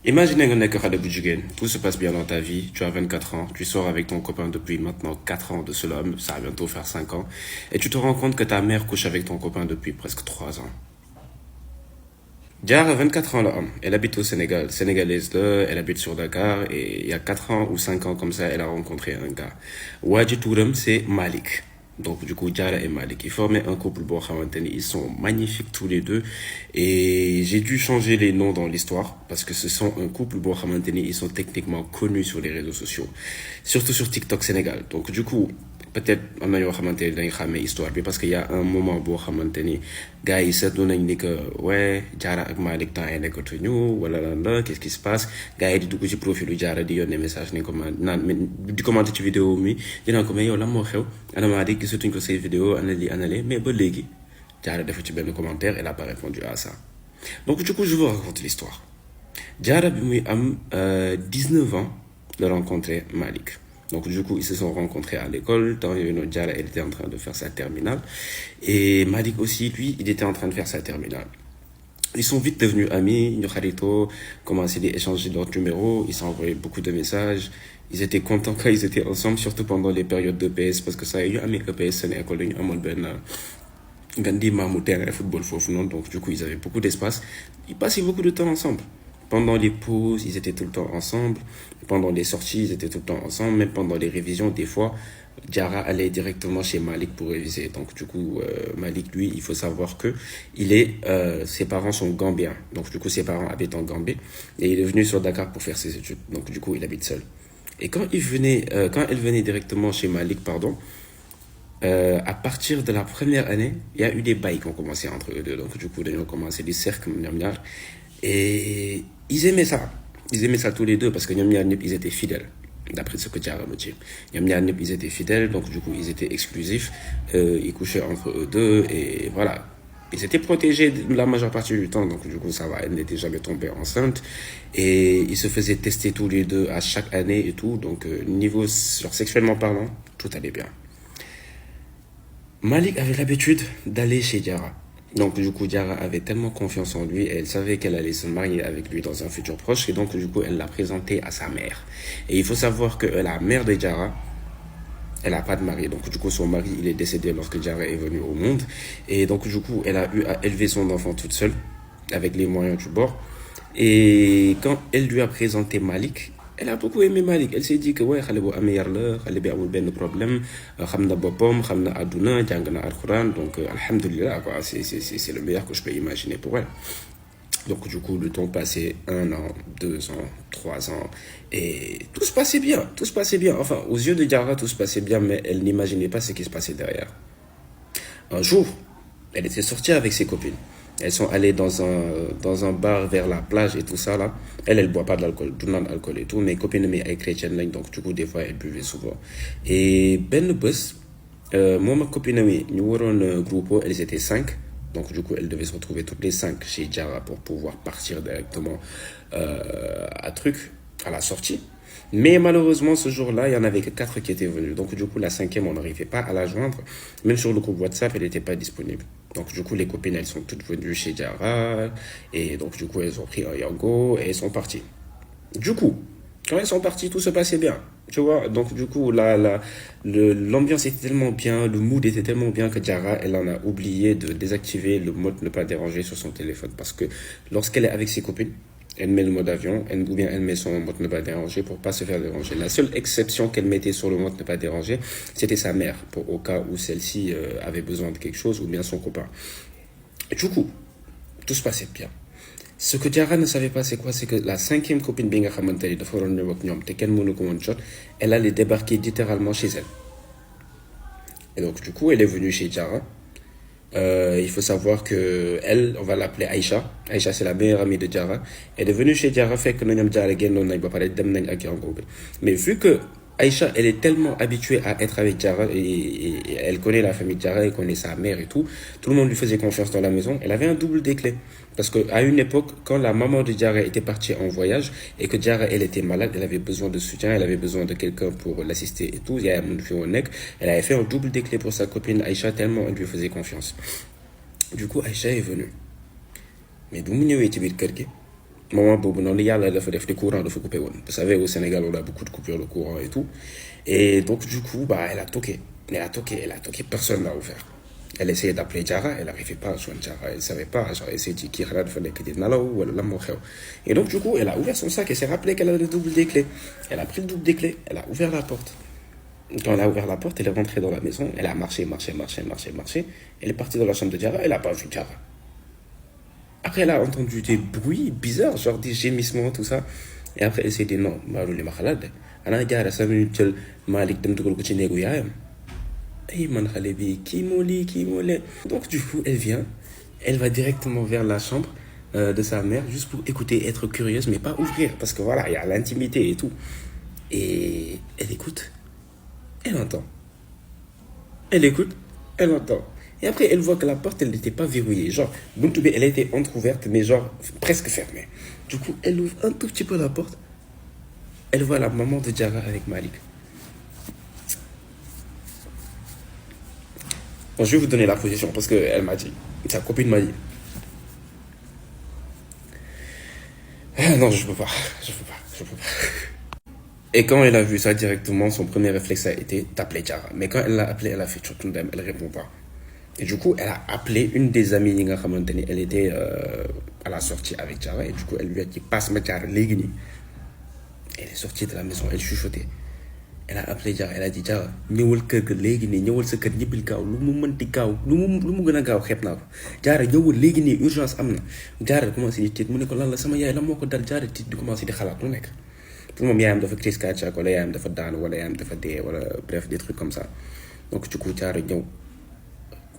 Imaginez que nekk xale bu jigéen, tout se passe bien dans ta vie, tu as 24 ans, tu sors avec ton copain depuis maintenant 4 ans de cela, ça va bientôt faire 5 ans, et tu te rends compte que ta mère couche avec ton copain depuis presque 3 ans. Diarra, 24 ans là, elle habite au Sénégal, sénégalaise là, elle habite sur Dakar, et il y a 4 ans ou 5 ans comme ça, elle a rencontré un gars. Wadji Touram, c'est Malik. Donc du coup, Diarra et Malik, ils formaient un couple bon xamanteni, ils sont magnifiques tous les deux. Et j'ai dû changer les noms dans l'histoire, parce que ce sont un couple bon xamanteni, ils sont techniquement connus sur les réseaux sociaux. Surtout sur TikTok Sénégal. Donc du coup, peut-être am na yoo xamante ni dañ xàmmee histoire bi parce que y a un moment boo xamante ni gars yi seetlu nañ ni que ouais Diarra ak Malick temps yi nekkatuñu wala lan la qu'est-ce qui se passe gars yi di dugg ci profilu Diarra di yónnee message ni ko naan di commenter ci vidéo mi dinaa ko mais yow lan moo xew ana Malick gisatuñ ko say vidéo ana lii ana lee mais ba léegi Diarra defu ci benn commentaire elle a pas répondu à ça donc du coup je vous raconte l'histoire Diarra bi muy am 19 ans de rencontrer Malick. Donc du coup, ils se sont rencontrés à l'école. Tant Diarra, elle était en train de faire sa terminale. Et Malik aussi, lui, il était en train de faire sa terminale. Ils sont vite devenus amis. Ñu xaritoo, commencé à échanger leurs numéros. Ils s'envoyaient beaucoup de messages. Ils étaient contents quand ils étaient ensemble, surtout pendant les périodes de PS, parce que ça, il y a eu PS, c'est une école, il y a Gandhi Mahmoud terrain football foofu non donc du coup ils avaient beaucoup d'espace ils passaient beaucoup de temps ensemble pendant les pauses ils étaient tout le temps ensemble pendant les sorties ils étaient tout le temps ensemble même pendant les révisions des fois Diarra allait directement chez Malik pour réviser donc du coup Malik lui il faut savoir que ses parents sont gambiens donc du coup ses parents habitent en Gambie et il est venu sur Dakar pour faire ses études donc du coup il habite seul et quand elle venait directement chez Malik pardon à partir de la première année, il y a eu des bails qui ont commencé entre eux deux. Donc, du coup, ils ont commencé des cercles, et ils aimaient ça. Ils aimaient ça tous les deux parce que ils étaient fidèles. D'après ce que Diarra me dit. Ils étaient fidèles, donc du coup, ils étaient exclusifs. Ils couchaient entre eux deux, et voilà. Ils étaient protégés la majeure partie du temps, donc du coup, ça va. Elle n'était jamais tombée enceinte. Et ils se faisaient tester tous les deux à chaque année et tout. Donc, niveau genre, sexuellement parlant, tout allait bien. Malik avait l'habitude d'aller chez Diarra. Donc du coup, Diarra avait tellement confiance en lui et elle savait qu'elle allait se marier avec lui dans un futur proche et donc du coup, elle l'a présenté à sa mère. Et il faut savoir que la mère de Diarra, elle n'a pas de mari. Donc du coup, son mari, il est décédé lorsque Diarra est venu au monde. Et donc du coup, elle a eu à élever son enfant toute seule, avec les moyens du bord. Et quand elle lui a présenté Malik, elle a beaucoup aimé Malik. Elle s'est dit que ouais, xale bu amee yar la, xale bi amul benn problème, xam na boppam, xam na àdduna, jàng na alxuraan, donc alhamdulillah quoi, c'est le meilleur que je peux imaginer pour elle. Donc du coup, le temps passait 1 an, 2 ans, 3 ans, et tout se passait bien, tout se passait bien. Enfin, aux yeux de Diarra, tout se passait bien, mais elle n'imaginait pas ce qui se passait derrière. Un jour, elle était sortie avec ses copines. Elles sont allées dans un bar vers la plage et tout ça là. Elle boit pas de l'alcool, tout le monde alcool et tout. Mes copines, mais elles chrétiennes, donc du coup, des fois, elles buvaient souvent. Et ben bus, moi, ma copine, nous avons un groupe, elles étaient 5. Donc du coup, elles devaient se retrouver toutes les 5 chez Diarra pour pouvoir partir directement à la sortie. Mais malheureusement, ce jour-là, il n'y en avait que 4 qui étaient venus. Donc, du coup, la 5e, on n'arrivait pas à la joindre. Même sur le groupe WhatsApp, elle n'était pas disponible. Donc, du coup, les copines, elles sont toutes venues chez Diarra. Et donc, du coup, elles ont pris un Yango et elles sont parties. Du coup, quand elles sont parties, tout se passait bien. Tu vois, donc du coup, l'ambiance était tellement bien, le mood était tellement bien que Diarra, elle en a oublié de désactiver le mode ne pas déranger sur son téléphone. Parce que lorsqu'elle est avec ses copines, elle met le mode avion, ou bien elle met son mode ne pas déranger pour pas se faire déranger. La seule exception qu'elle mettait sur le mode ne pas déranger, c'était sa mère, au cas où celle-ci avait besoin de quelque chose, ou bien son copain. Et du coup, tout se passait bien. Ce que Diarra ne savait pas, c'est quoi? C'est que la 5e copine, Binga Khamantali, de Foron Nyom, Teken Monokomon elle allait débarquer littéralement chez elle. Et donc, du coup, elle est venue chez Diarra. Il faut savoir que elle, on va l'appeler Aïcha. Aïcha, c'est la meilleure amie de Diarra. Elle est venue chez Diarra, fait que nous avons Diarra gennon nañ ba paré dem nañ ak Yango. Mais vu que Aïcha, elle est tellement habituée à être avec Diarra et elle connaît la famille de Diarra, elle connaît sa mère et tout le monde lui faisait confiance dans la maison. Elle avait un double des clés. Parce qu'à une époque, quand la maman de Diarra était partie en voyage et que Diarra, elle était malade, elle avait besoin de soutien, elle avait besoin de quelqu'un pour l'assister et tout, elle avait fait un double des clés pour sa copine Aïcha tellement elle lui faisait confiance. Du coup, Aïcha est venue. Mais d'où est ci biir kër gi moment boobu noonu yàlla dafa def des courants dafa coupé woon. Vous savez, au Sénégal on a beaucoup de coupures de courant et tout, et donc du coup elle a toqué, personne n'a ouvert. Elle essayait d'appeler Diarra, elle n'arrivait pas à joindre Diarra, elle ne savait pas, genre elle s'est dit qu'il fallait que des nalaw ou la xew. Et donc du coup elle a ouvert son sac et s'est rappelé qu'elle avait le double des clés. Elle a pris le double des clés, elle a ouvert la porte. Quand elle a ouvert la porte, elle est rentrée dans la maison, elle a marché, elle est partie dans la chambre de Diarra, elle n'a pas vu Diarra. Après, elle a entendu des bruits bizarres, genre des gémissements, tout ça. Et après, elle s'est dit non, je ne sais pas. Elle a dit 5 minutes, Malik dem dugal ko ci néegu yaayam. Ay man xale bi kii moo lii. Donc du coup, elle vient, elle va directement vers la chambre de sa mère, juste pour écouter, être curieuse, mais pas ouvrir, parce que voilà, il y a l'intimité et tout. Et elle écoute, elle entend. Elle écoute, elle entend. Et après, elle voit que la porte, elle n'était pas verrouillée. Genre, Buntoubé, elle était entrouverte, mais genre presque fermée. Du coup, elle ouvre un tout petit peu la porte. Elle voit la maman de Diarra avec Malik. Bon, je vais vous donner la position parce qu'elle m'a dit, sa copine m'a dit. Non, je peux pas. Et quand elle a vu ça directement, son premier réflexe a été d'appeler Diarra. Mais quand elle l'a appelé, elle a fait Tchotundem, elle répond pas. Et du coup, elle a appelé une des amies Ninga Khamantani. Elle était à la sortie avec Diarra. Et du coup, elle lui a dit passe-moi Diarra, Légini. Elle est sortie de la maison, elle chuchotait. Elle a appelé Diarra, elle a dit Diarra, ñëwal kër ga léegi nii, ñëwal sa kër ñibbil gaaw, lu mu mënti gaaw, lu mu gën a gaaw xeeb naa ko. Diarra ñëwal léegi nii, urgence am na. Diarra commencé di tiit mu ne ko lan la sama yaay la moo ko dal. Diarra tiit di commencé di xalaat lu nekk. Pour moom yaayam dafa crise cardiaque wala yaayam dafa daanu wala yaayam dafa dee wala bref des trucs comme ça. Donc du coup Diarra ñëw.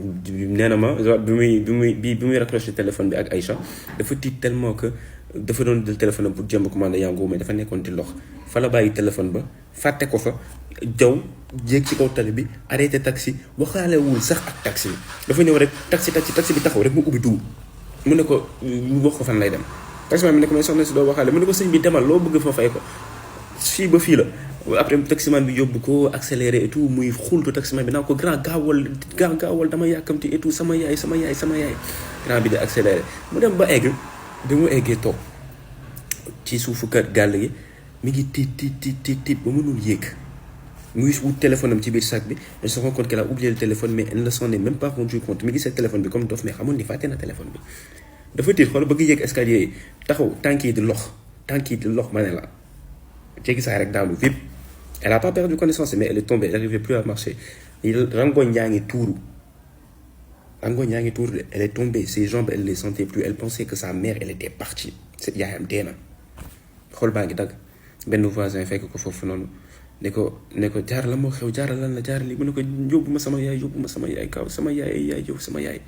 nee na ma bi muy raccroché téléphone bi ak Aïcha dafa tiit tellement que dafa doon jël téléphone am pour jéem a commandé Yango mais dafa nekkoon di lox fa la bàyyi téléphone ba fàtte ko fa jaw jéeg ci kaw tali bi arrêté taxi waxaalewul sax ak taxi bi dafa ñëw rek taxi bi taxaw rek mu ubbi dugg mu ne ko wax ko fan lay dem taxi man mi ne ko may soxna si doo waxaale mu ne ko sëñ bi demal loo bëgg fa fay ko fii ba fii la. Après taximan bi yóbbu ko accéléré et tout muy xultu taximan bi naa ko grand gaawal dama yàkkamti et tout sama yaay grand bi di accéléré mu dem ba egg bi mu eggee toog ci suufu kër gàll gi mi ngi tiit ba mënul yéeg muy wut téléphone am ci biir sac bi elle se rend compte qu'elle a oublié le téléphone mais elle ne s'en est même pas rendu compte mi ngi seet téléphone bi comme dof mais xamul ni fàtte na téléphone bi dafa tiit xool bëgg yéeg escalier yi taxaw tànk yi di lox ma ne la jéggi saa rek daanu vip. Elle n'a pas perdu connaissance, mais elle est tombée, elle n'arrivait plus à marcher. Rangoon yaa ngi tuuru. Elle est tombée, ses jambes, elle ne les sentait plus. Elle pensait que sa mère, elle était partie. Yaayam dee na. Xol baa ngi dagg. Benn voisin fekk ko foofu noonu. ne ko Diarra la moo xew Diarra lan la Diarra lii mu ne ko yóbbu ma sama yaay kaw sama yaay yow sama yaay.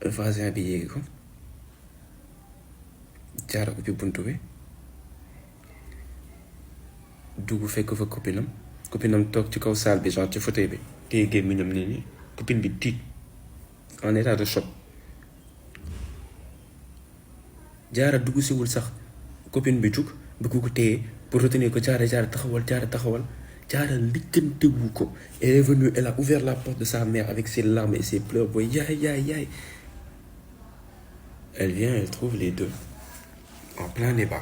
Voisin bi yéegi ko. Diarra ubbi buntu bi. dugg fekk fa copinam toog ci kaw salle bi genre ci fauteuil bi téye gémmiñam nii copine bi tiit en état de choc. Diarra dugg siwul sax copine bi jug bëgg ko téye pour retenir ko Diarra taxawal Diarra lijjantewu ko. Elle est venue, elle a ouvert la porte de sa mère avec ses larmes et ses pleurs booy yaay. Elle vient, elle trouve les deux en plein débat.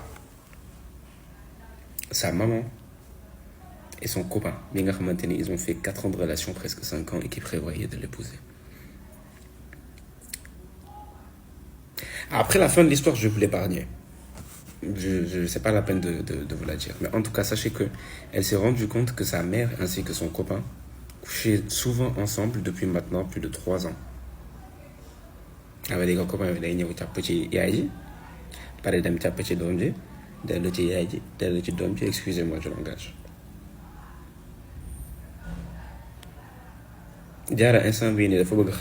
Sa maman et son copain, ils ont fait 4 ans de relation, presque 5 ans, et qui prévoyaient de l'épouser. Après la fin de l'histoire, je vais vous l'épargner. C'est pas la peine de vous la dire. Mais en tout cas, sachez qu'elle s'est rendue compte que sa mère ainsi que son copain couchaient souvent ensemble depuis maintenant plus de 3 ans. Avec des copains, ils ont un petit yaï, par exemple, un petit domji. Excusez-moi du langage. Diarra instant bii nii dafa bëgg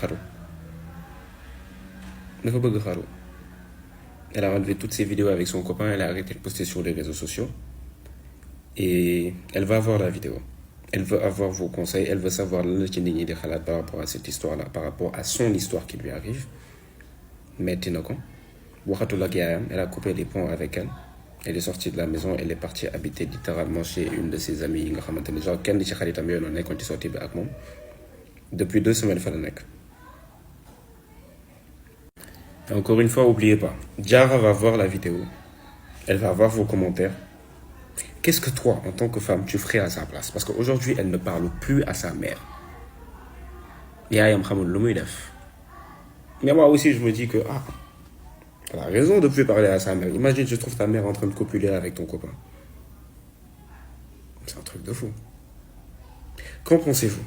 xaru. Elle a enlevé toutes ses vidéos avec son copain, elle a arrêté de poster sur les réseaux sociaux. Et elle va avoir la vidéo. Elle veut avoir vos conseils, elle veut savoir le ci nit ñi di xalaat par rapport à cette histoire-là, par rapport à son histoire qui lui arrive. Metti na ko. Waxatul ak yaayam, elle a coupé les ponts avec elle. Elle est sortie de la maison, elle est partie habiter littéralement chez une de ses amies. Genre, kenn di ci xaritam yooyu noonu nekkoon ci sortie bi ak moom. Depuis 2 semaines fa la nekk. Et encore une fois, n'oubliez pas, Diara va voir la vidéo, elle va voir vos commentaires. Qu'est-ce que toi, en tant que femme, tu ferais à sa place? Parce qu'aujourd'hui, elle ne parle plus à sa mère. Mais moi aussi, je me dis que, elle a raison de ne plus parler à sa mère. Imagine, je trouve ta mère en train de copuler avec ton copain. C'est un truc de fou. Qu'en pensez-vous?